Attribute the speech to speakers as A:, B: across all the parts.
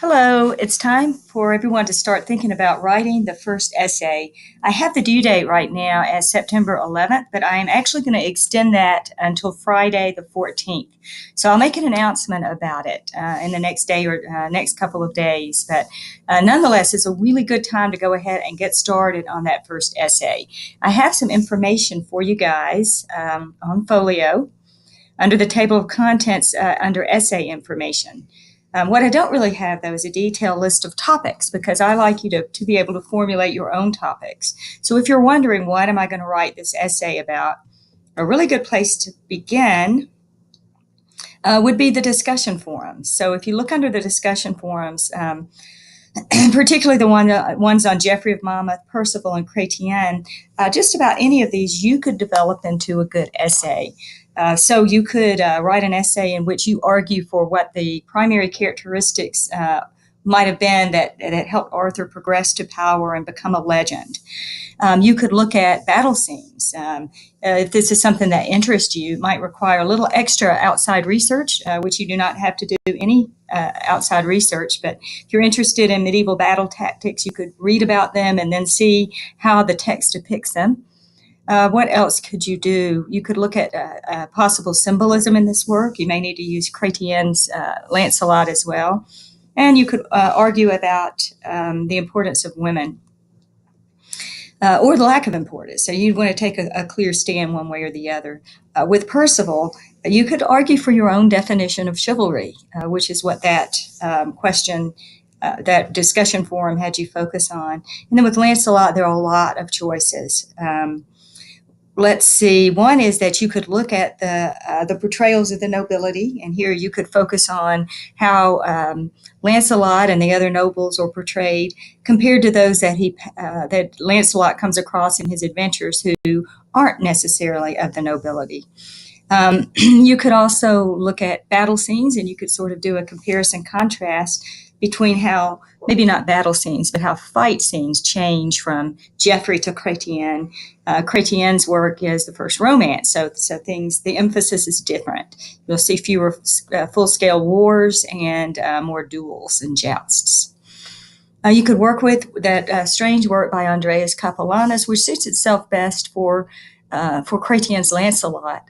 A: Hello, it's time for everyone to start thinking about writing the first essay. I have the due date right now as September 11th, but I am actually going to extend that until Friday the 14th. So I'll make an announcement about it in the next day or next couple of days. But nonetheless, it's a really good time to go ahead and get started on that first essay. I have some information for you guys on Folio under the table of contents under essay information. What I don't really have, though, is a detailed list of topics because I like you to be able to formulate your own topics. So if you're wondering, what am I going to write this essay about? A really good place to begin would be the discussion forums. So if you look under the discussion forums, particularly the ones on Geoffrey of Monmouth, Percival, and Chrétien, just about any of these you could develop into a good essay. So you could write an essay in which you argue for what the primary characteristics might have been that helped Arthur progress to power and become a legend. You could look at battle scenes. If this is something that interests you, it might require a little extra outside research, which you do not have to do any outside research. But if you're interested in medieval battle tactics, you could read about them and then see how the text depicts them. What else could you do? You could look at possible symbolism in this work. You may need to use Chrétien's Lancelot as well. And you could argue about the importance of women or the lack of importance. So you'd want to take a clear stand one way or the other. With Percival, you could argue for your own definition of chivalry, which is what that question, that discussion forum had you focus on. And then with Lancelot, there are a lot of choices. Let's see. One is that you could look at the portrayals of the nobility, and here you could focus on how Lancelot and the other nobles are portrayed compared to those that Lancelot comes across in his adventures who aren't necessarily of the nobility. You could also look at battle scenes, and you could sort of do a comparison contrast between how, maybe not battle scenes, but how fight scenes change from Geoffrey to Chrétien. Chrétien's work is the first romance, so things, the emphasis is different. You'll see fewer full-scale wars and more duels and jousts. You could work with that strange work by Andreas Capellanus, which suits itself best for Chrétien's Lancelot.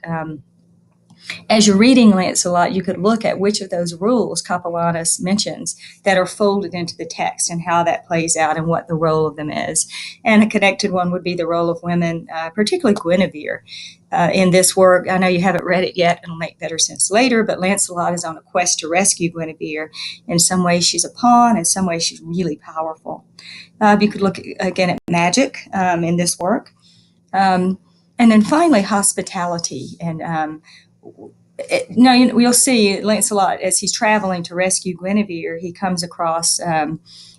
A: As you're reading Lancelot, you could look at which of those rules Capellanus mentions that are folded into the text and how that plays out and what the role of them is. And a connected one would be the role of women, particularly Guinevere. In this work, I know you haven't read it yet, it'll make better sense later, but Lancelot is on a quest to rescue Guinevere. In some ways she's a pawn, in some ways she's really powerful. You could look again at magic in this work. And then finally, hospitality. And we'll see Lancelot as he's traveling to rescue Guinevere. He comes across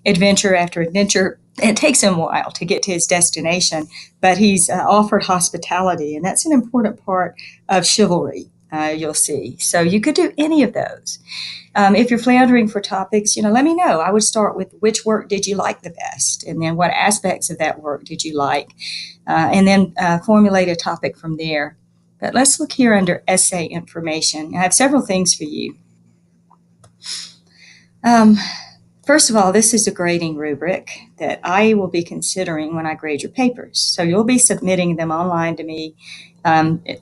A: adventure after adventure. It takes him a while to get to his destination, but he's offered hospitality, and that's an important part of chivalry. You'll see. So you could do any of those. If you're floundering for topics, let me know. I would start with which work did you like the best, and then what aspects of that work did you like, and then formulate a topic from there. But let's look here under essay information. I have several things for you. First of all, this is a grading rubric that I will be considering when I grade your papers. So you'll be submitting them online to me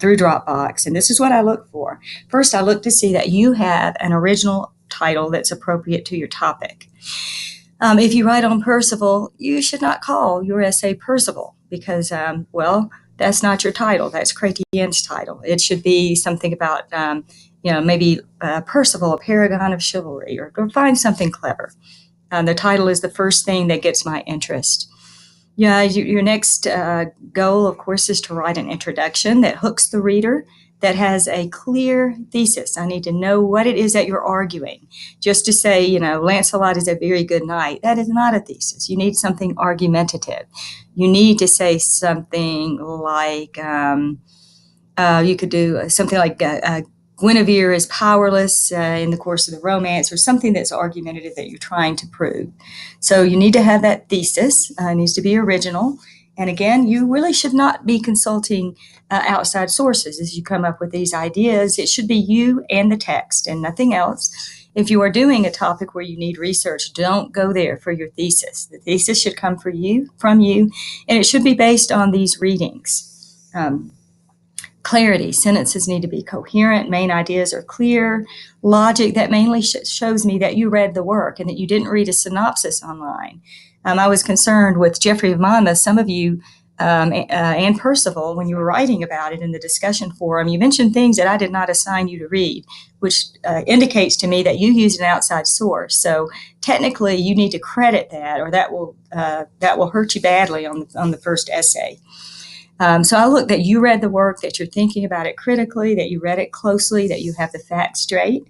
A: through Dropbox, and this is what I look for. First, I look to see that you have an original title that's appropriate to your topic. If you write on Percival, you should not call your essay Percival because, that's not your title. That's Chrétien's title. It should be something about, maybe Percival, a paragon of chivalry, or find something clever. The title is the first thing that gets my interest. Yeah, your next goal, of course, is to write an introduction that hooks the reader, that has a clear thesis. I need to know what it is that you're arguing. Just to say, Lancelot is a very good knight, that is not a thesis. You need something argumentative. You need to say something like, you could do something like Guinevere is powerless in the course of the romance, or something that's argumentative that you're trying to prove. So you need to have that thesis. It needs to be original. And again, you really should not be consulting outside sources as you come up with these ideas. It should be you and the text and nothing else. If you are doing a topic where you need research, don't go there for your thesis. The thesis should come from you, and it should be based on these readings. Clarity. Sentences need to be coherent. Main ideas are clear. Logic. That mainly shows me that you read the work and that you didn't read a synopsis online. I was concerned with Geoffrey of Monmouth. Some of you and Percival, when you were writing about it in the discussion forum, you mentioned things that I did not assign you to read, which indicates to me that you used an outside source. So technically, you need to credit that, or that will hurt you badly on the first essay. So I look that you read the work, that you're thinking about it critically, that you read it closely, that you have the facts straight.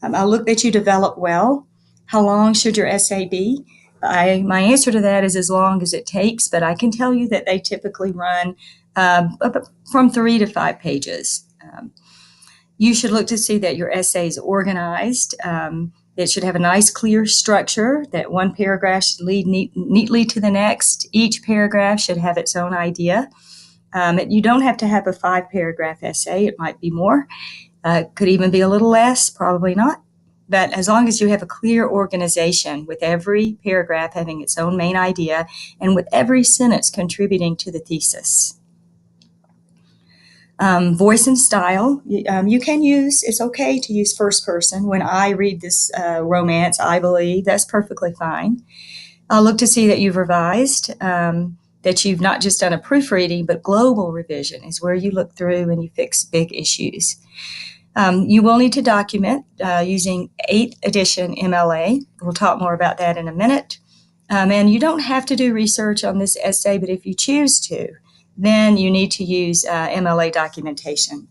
A: I look that you develop well. How long should your essay be? My answer to that is as long as it takes, but I can tell you that they typically run from 3 to 5 pages. You should look to see that your essay is organized. It should have a nice, clear structure, that one paragraph should lead neatly to the next. Each paragraph should have its own idea. You don't have to have a 5-paragraph essay. It might be more. Could even be a little less, probably not. But as long as you have a clear organization with every paragraph having its own main idea and with every sentence contributing to the thesis. Voice and style. You can use, it's okay to use first person. When I read this romance, I believe, that's perfectly fine. I'll look to see that you've revised, that you've not just done a proofreading, but global revision is where you look through and you fix big issues. You will need to document using 8th edition MLA. We'll talk more about that in a minute. And you don't have to do research on this essay, but if you choose to, then you need to use MLA documentation.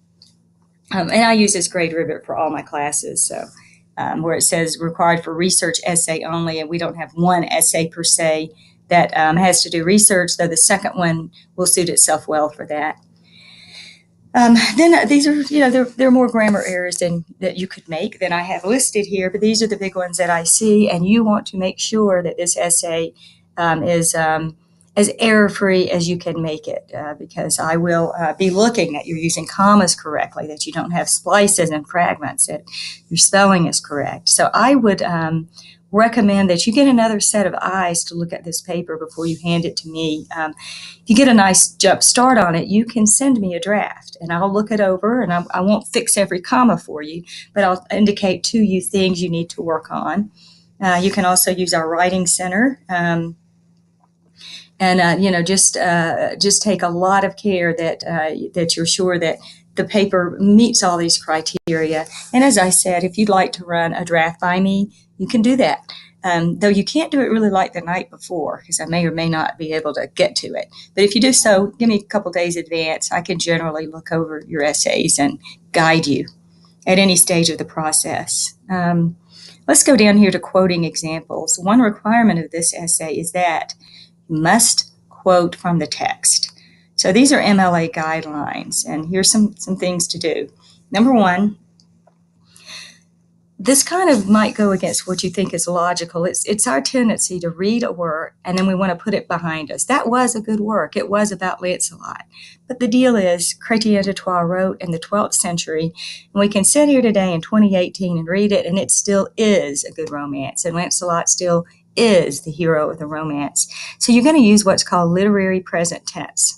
A: And I use this grade ribbon for all my classes, so where it says required for research essay only, and we don't have one essay per se that has to do research, though the second one will suit itself well for that. Then these are, there are more grammar errors that you could make than I have listed here, but these are the big ones that I see, and you want to make sure that this essay is as error-free as you can make it, because I will be looking that you're using commas correctly, that you don't have splices and fragments, that your spelling is correct. So I would recommend that you get another set of eyes to look at this paper before you hand it to me. If you get a nice jump start on it, you can send me a draft and I'll look it over, and I won't fix every comma for you, but I'll indicate to you things you need to work on. You can also use our writing center. Just take a lot of care that you're sure that the paper meets all these criteria. And as I said, if you'd like to run a draft by me, you can do that. Though you can't do it really like the night before, because I may or may not be able to get to it. But if you do so, give me a couple days advance. I can generally look over your essays and guide you at any stage of the process. Let's go down here to quoting examples. One requirement of this essay is that you must quote from the text. So these are MLA guidelines, and here's some things to do. Number one, this kind of might go against what you think is logical. It's our tendency to read a work and then we want to put it behind us. That was a good work. It was about Lancelot. But the deal is, Chrétien de Troyes wrote in the 12th century, and we can sit here today in 2018 and read it, and it still is a good romance, and Lancelot still is the hero of the romance. So you're going to use what's called literary present tense.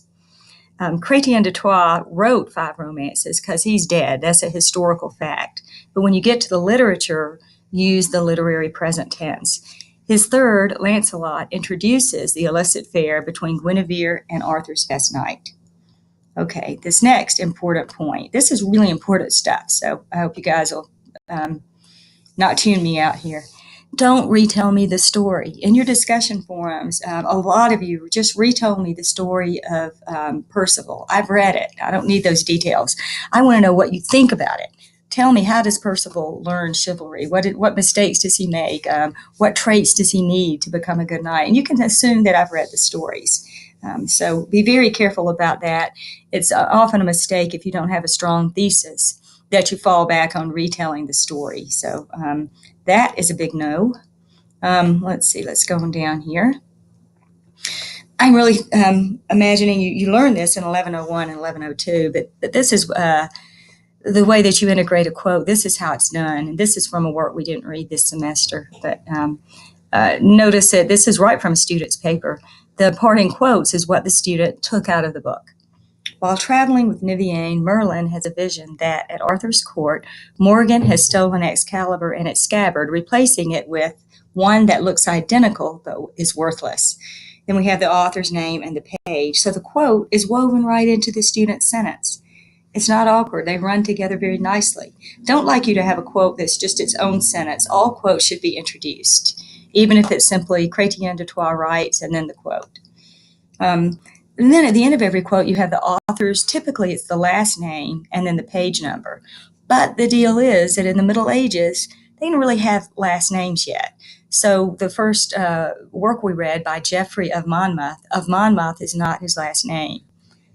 A: Chrétien de Troyes wrote 5 romances because he's dead. That's a historical fact. But when you get to the literature, use the literary present tense. His third, Lancelot, introduces the illicit affair between Guinevere and Arthur's best knight. Okay, this next important point. This is really important stuff, so I hope you guys will not tune me out here. Don't retell me the story. In your discussion forums, a lot of you just retold me the story of Percival. I've read it. I don't need those details. I want to know what you think about it. Tell me, how does Percival learn chivalry? What mistakes does he make? What traits does he need to become a good knight? And you can assume that I've read the stories. So be very careful about that. It's often a mistake if you don't have a strong thesis that you fall back on retelling the story. So that is a big no. Let's see, let's go on down here. I'm really imagining you learned this in 1101 and 1102, but this is the way that you integrate a quote, this is how it's done. And this is from a work we didn't read this semester, but notice that this is right from a student's paper. The part in quotes is what the student took out of the book. While traveling with Niviane, Merlin has a vision that at Arthur's court, Morgan has stolen Excalibur and its scabbard, replacing it with one that looks identical but is worthless. Then we have the author's name and the page. So the quote is woven right into the student's sentence. It's not awkward. They run together very nicely. Don't like you to have a quote that's just its own sentence. All quotes should be introduced, even if it's simply Chrétien de Troyes writes and then the quote. And then at the end of every quote, you have the author's, typically it's the last name and then the page number. But the deal is that in the Middle Ages, they didn't really have last names yet. So the first work we read by Geoffrey of Monmouth is not his last name.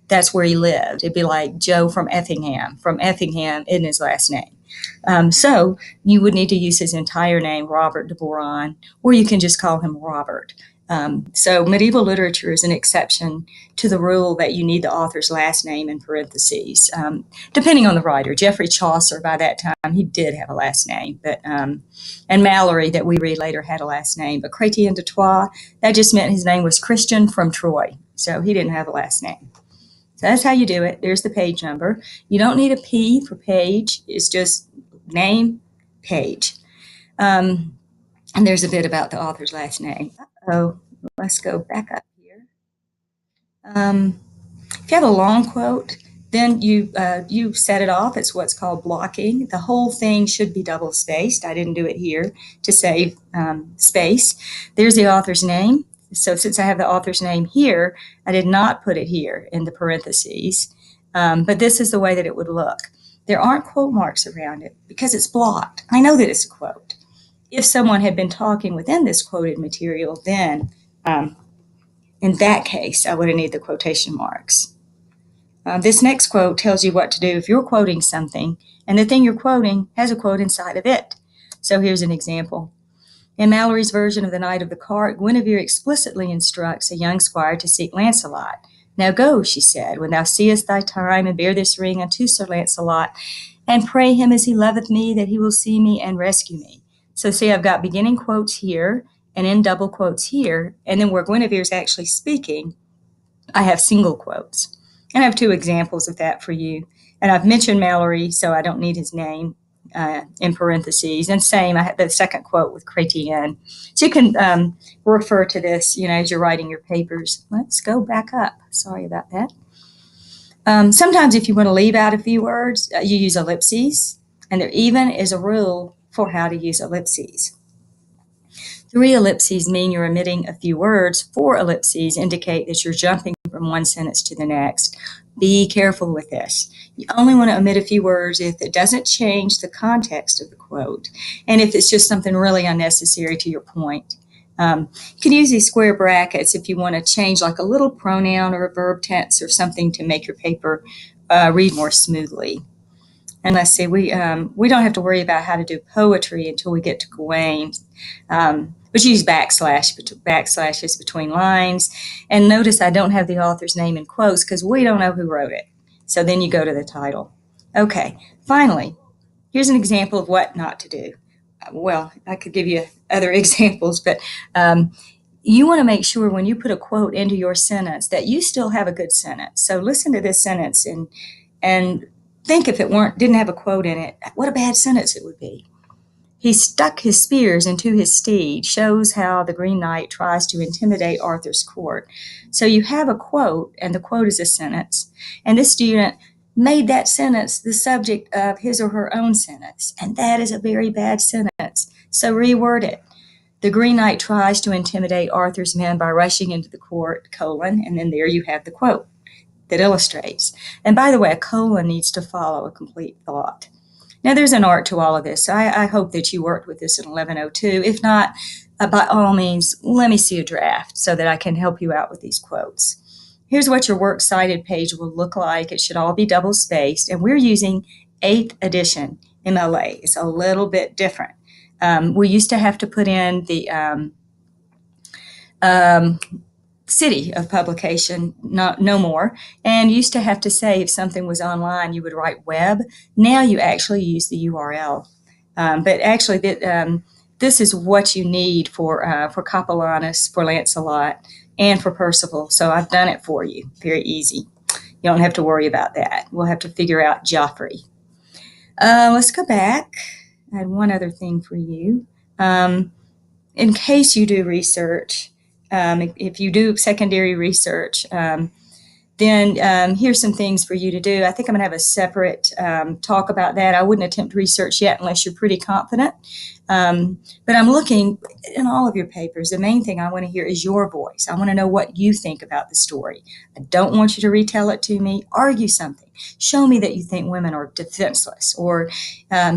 A: That's where he lived. It'd be like Joe from Effingham. From Effingham isn't his last name. So you would need to use his entire name, Robert de Boron, or you can just call him Robert. So medieval literature is an exception to the rule that you need the author's last name in parentheses, depending on the writer. Geoffrey Chaucer, by that time, he did have a last name, but and Malory, that we read later, had a last name. But Chrétien de Troyes, that just meant his name was Christian from Troy, so he didn't have a last name. So that's how you do it. There's the page number. You don't need a P for page. It's just name, page. And there's a bit about the author's last name. So let's go back up here. If you have a long quote, then you set it off. It's what's called blocking. The whole thing should be double spaced. I didn't do it here to save space. There's the author's name. So since I have the author's name here, I did not put it here in the parentheses. But this is the way that it would look. There aren't quote marks around it because it's blocked. I know that it's a quote. If someone had been talking within this quoted material, then in that case, I would have needed the quotation marks. This next quote tells you what to do if you're quoting something and the thing you're quoting has a quote inside of it. So here's an example. In Malory's version of The Knight of the Cart, Guinevere explicitly instructs a young squire to seek Lancelot. Now go, she said, when thou seest thy time, and bear this ring unto Sir Lancelot, and pray him as he loveth me, that he will see me and rescue me. So see, I've got beginning quotes here and in double quotes here, and then where Guinevere's actually speaking, I have single quotes. And I have two examples of that for you. And I've mentioned Malory, so I don't need his name in parentheses. And same, I have the second quote with Chrétien. So you can refer to this, as you're writing your papers. Let's go back up. Sorry about that. Sometimes if you want to leave out a few words, you use ellipses. And there even is a rule for how to use ellipses. 3 ellipses mean you're omitting a few words. 4 ellipses indicate that you're jumping from one sentence to the next. Be careful with this. You only want to omit a few words if it doesn't change the context of the quote and if it's just something really unnecessary to your point. You can use these square brackets if you want to change like a little pronoun or a verb tense or something to make your paper read more smoothly. And let's see, we don't have to worry about how to do poetry until we get to Gawain. But use backslashes between lines. And notice I don't have the author's name in quotes because we don't know who wrote it. So then you go to the title. Okay, finally, here's an example of what not to do. Well, I could give you other examples, but you want to make sure when you put a quote into your sentence that you still have a good sentence. So listen to this sentence and think if it didn't have a quote in it, what a bad sentence it would be. He stuck his spears into his steed, shows how the Green Knight tries to intimidate Arthur's court. So you have a quote, and the quote is a sentence, and this student made that sentence the subject of his or her own sentence, and that is a very bad sentence. So reword it. The Green Knight tries to intimidate Arthur's men by rushing into the court, and then there you have the quote that illustrates. And by the way, a colon needs to follow a complete thought. Now, there's an art to all of this. So I hope that you worked with this in 1102. If not, by all means, let me see a draft so that I can help you out with these quotes. Here's what your works cited page will look like. It should all be double spaced, and we're using 8th edition MLA. It's a little bit different. We used to have to put in the city of publication, no more. And you used to have to say if something was online, you would write web. Now you actually use the URL. But actually, this is what you need for Capellanus, for Lancelot, and for Percival. So I've done it for you. Very easy. You don't have to worry about that. We'll have to figure out Joffrey. Let's go back. I had one other thing for you. In case you do research, if you do secondary research, then here's some things for you to do. I think I'm going to have a separate talk about that. I wouldn't attempt research yet unless you're pretty confident. But I'm looking in all of your papers. The main thing I want to hear is your voice. I want to know what you think about the story. I don't want you to retell it to me. Argue something. Show me that you think women are defenseless, or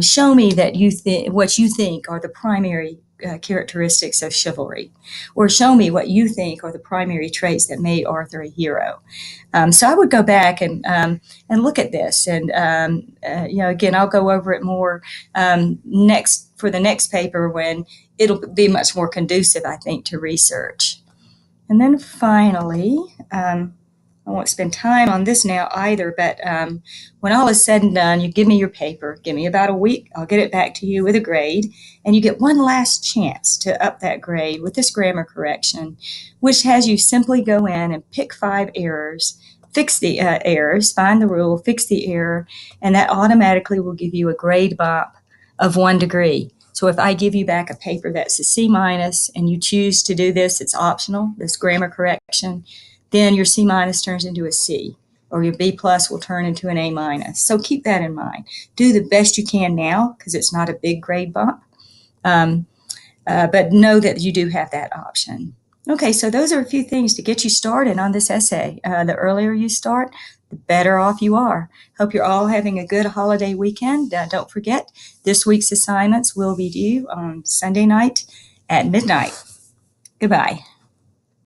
A: show me that what you think are the primary characteristics of chivalry, or show me what you think are the primary traits that made Arthur a hero. So I would go back and look at this, and again, I'll go over it more next for the next paper, when it'll be much more conducive, I think, to research. And then finally, I won't spend time on this now either, but when all is said and done, you give me your paper, give me about a week, I'll get it back to you with a grade, and you get one last chance to up that grade with this grammar correction, which has you simply go in and pick 5 errors, fix the errors, find the rule, fix the error, and that automatically will give you a grade bump of 1 degree. So if I give you back a paper that's a C minus and you choose to do this, it's optional, this grammar correction, then your C minus turns into a C, or your B plus will turn into an A minus. So keep that in mind. Do the best you can now, because it's not a big grade bump, but know that you do have that option. Okay, so those are a few things to get you started on this essay. The earlier you start, the better off you are. Hope you're all having a good holiday weekend. Don't forget, this week's assignments will be due on Sunday night at midnight. Goodbye.